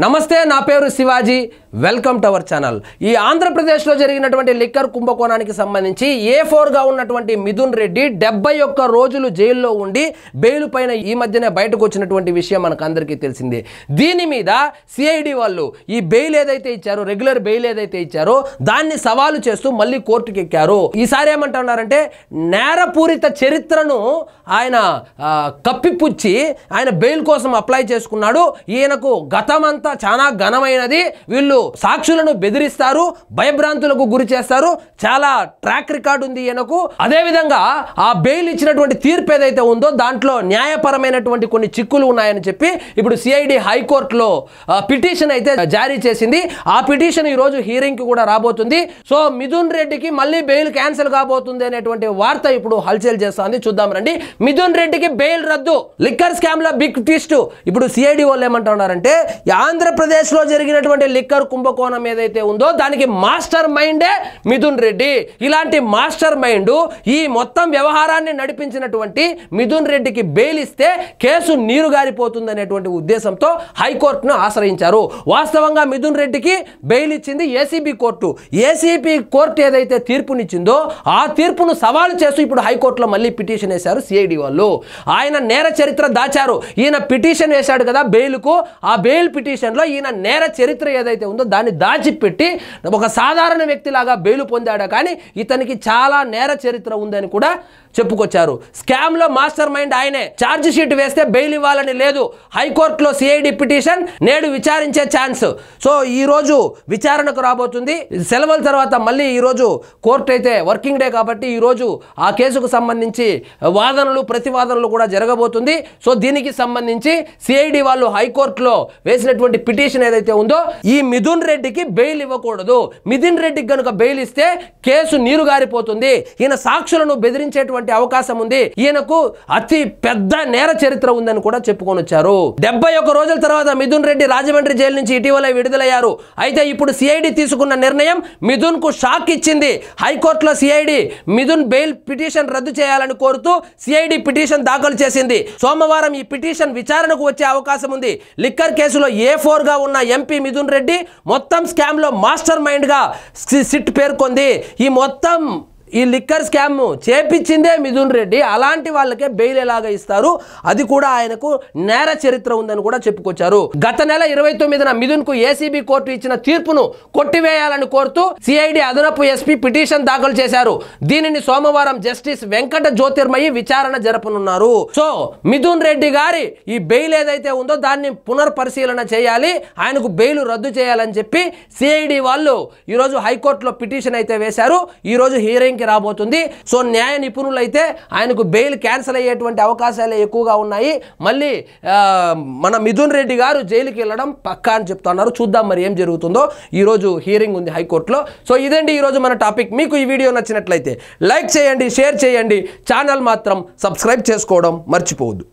నమస్తే, నా పేరు Shivaji. Welcome to our channel. ఈ ఆంధ్రప్రదేశ్లో జరిగినటువంటి లిక్కర్ కుంభకోణానికి సంబంధించి A4 గా ఉన్నటువంటి మిథున్ రెడ్డి 71 రోజులు జైల్లో ఉండి బెయిల్ పైన ఈ మధ్యనే బయటకు వచ్చినటువంటి విషయం మనకు అందరికీ తెలిసిందే. దీని మీద సిఐడి వాళ్ళు ఈ బెయిల్ ఏదైతే ఇచ్చారో, రెగ్యులర్ బెయిల్ ఏదైతే ఇచ్చారో దాన్ని సవాలు చేస్తూ మళ్ళీ కోర్టుకి ఎక్కారు. ఈసారి ఏమంటున్నారంటే నేరపూరిత చరిత్రను ఆయన కప్పిపుచ్చి ఆయన బెయిల్ కోసం అప్లై చేసుకున్నాడు. ఈయనకు గతమంతా చాలా ఘనమైనది, వీళ్ళు సాక్షులను బెదిరిస్తారు, భయభ్రాంతులకు గురి చేస్తారు, చాలా ట్రాక్ రికార్డు ఉంది ఈయనకు. అదేవిధంగా ఆ బెయిల్ ఇచ్చినటువంటి తీర్పు ఏదైతే ఉందో దాంట్లో న్యాయపరమైనటువంటి కొన్ని చిక్కులు ఉన్నాయని చెప్పి ఇప్పుడు సిఐడి హైకోర్టులో పిటిషన్ అయితే జారీ చేసింది. ఆ పిటిషన్ ఈరోజు హీరింగ్కి కూడా రాబోతుంది. సో మిథున్ రెడ్డికి మళ్ళీ బెయిల్ క్యాన్సిల్ కాబోతుంది అనేటువంటి వార్త ఇప్పుడు హల్చల్ చేస్తుంది. చూద్దాం రండి. మిథున్ రెడ్డికి బెయిల్ రద్దు, లిక్కర్ స్కామ్ లో బిగ్ ట్విస్ట్. ఇప్పుడు సిఐడి వాళ్ళు ఏమంటున్నారంటే ఆంధ్రప్రదేశ్లో జరిగినటువంటి లిక్కర్ కుంభకోణం ఏదైతే ఉందో దానికి మాస్టర్ మైండే మిథున్ రెడ్డి. ఇలాంటి మాస్టర్ మైండ్ ఈ మొత్తం వ్యవహారాన్ని నడిపించినటువంటి మిథున్ రెడ్డికి బెయిల్ ఇస్తే కేసు నీరు గారిపోతుంది అనేటువంటి ఉద్దేశంతో హైకోర్టును ఆశ్రయించారు. వాస్తవంగా మిథున్ రెడ్డికి బెయిల్ ఇచ్చింది ఏసీబీ కోర్టు. ఏసీబీ కోర్టు ఏదైతే తీర్పునిచ్చిందో ఆ తీర్పును సవాలు చేస్తూ ఇప్పుడు హైకోర్టులో మళ్ళీ పిటిషన్ వేశారు సిఐడి వాళ్ళు. ఆయన నేర చరిత్ర దాచారు. ఈయన పిటిషన్ వేశాడు కదా బెయిల్కు, ఆ బెయిల్ పిటిషన్లో ఈయన నేర చరిత్ర ఏదైతే ఉందో దాన్ని దాచిపెట్టి ఒక సాధారణ వ్యక్తిలాగా బెయిల్ పొందాడు, కానీ ఇతనికి చాలా నేర చరిత్ర ఉందని కూడా చెప్పుకొచ్చారు. స్కామ్ లో మాస్టర్ మైండ్ ఆయనే. ఛార్జ్ షీట్ వేస్తే బెయిల్ ఇవ్వాలని లేదు. హైకోర్టులో సిఐడి పిటిషన్ నేడు విచారించే ఛాన్స్. సో ఈ రోజు విచారణకు రాబోతుంది. సెలవుల తర్వాత మళ్ళీ ఈ రోజు కోర్టు అయితే వర్కింగ్ డే కాబట్టి ఈ రోజు ఆ కేసుకు సంబంధించి వాదనలు ప్రతివాదనలు కూడా జరగబోతుంది. సో దీనికి సంబంధించి సిఐడి వాళ్ళు హైకోర్టులో వేసినటువంటి పిటిషన్ ఏదైతే ఉందో ఈ మిథున్ రెడ్డికి బెయిల్ ఇవ్వకూడదు. మిథున్ రెడ్డికి గనుక బెయిల్ ఇస్తే కేసు నీరు గారిపోతుంది, ఈయన సాక్షులను బెదిరించేటువంటి అవకాశం ఉంది, ఈయనకు అతి పెద్ద నేర చరిత్ర ఉందని కూడా చెప్పుకొని వచ్చారు. 71 రోజుల తర్వాత మిథున్ రెడ్డి రాజమండ్రి జైలు నుంచి ఇటీవలే విడుదలయ్యారు. అయితే ఇప్పుడు సిఐడి తీసుకున్న నిర్ణయం మిథున్ కు షాక్ ఇచ్చింది. హైకోర్టులో సిఐడి మిథున్ బెయిల్ పిటిషన్ రద్దు చేయాలని కోరుతూ సిఐడి పిటిషన్ దాఖలు చేసింది. సోమవారం ఈ పిటిషన్ విచారణకు వచ్చే అవకాశం ఉంది. లిక్కర్ కేసులో A4 గా ఉన్న ఎంపీ మిథున్ రెడ్డి మొత్తం స్కామ్ లో మాస్టర్ మైండ్ గా సిట్ పేర్కొంది. ఈ లిక్కర్ స్కామ్ చేపించిందే మిథున్ రెడ్డి. అలాంటి వాళ్ళకే బెయిల్ ఎలాగా ఇస్తారు, అది కూడా ఆయనకు నేర చరిత్ర ఉందని కూడా చెప్పుకొచ్చారు. గత నెల 29న మిథున్ కు ఏసీబీ కోర్టు ఇచ్చిన తీర్పును కొట్టివేయాలని కోరుతూ సిఐడి అదనపు ఎస్పీ పిటిషన్ దాఖలు చేశారు. దీనిని సోమవారం జస్టిస్ వెంకట జ్యోతిర్మయి విచారణ జరపనున్నారు. సో మిథున్ రెడ్డి గారి ఈ బెయిల్ ఏదైతే ఉందో దాన్ని పునర్పరిశీలన చేయాలి, ఆయనకు బెయిల్ రద్దు చేయాలని చెప్పి సిఐడి వాళ్ళు ఈరోజు హైకోర్టులో పిటిషన్ అయితే వేశారు. ఈరోజు హీరింగ్ రాబోతుంది. సో న్యాయ నిపుణులు అయితే ఆయనకు బెయిల్ క్యాన్సిల్ అయ్యేటువంటి అవకాశాలు ఎక్కువగా ఉన్నాయి. మళ్ళీ మన మిథున్ రెడ్డి గారు జైలుకి వెళ్ళడం పక్కా అని చెప్తున్నారు. చూద్దాం మరి ఏం జరుగుతుందో. ఈరోజు హీరింగ్ ఉంది హైకోర్టులో. సో ఇదండి ఈరోజు మన టాపిక్. మీకు ఈ వీడియో నచ్చినట్లయితే లైక్ చేయండి, షేర్ చేయండి, ఛానల్ మాత్రం సబ్స్క్రైబ్ చేసుకోవడం మర్చిపోవద్దు.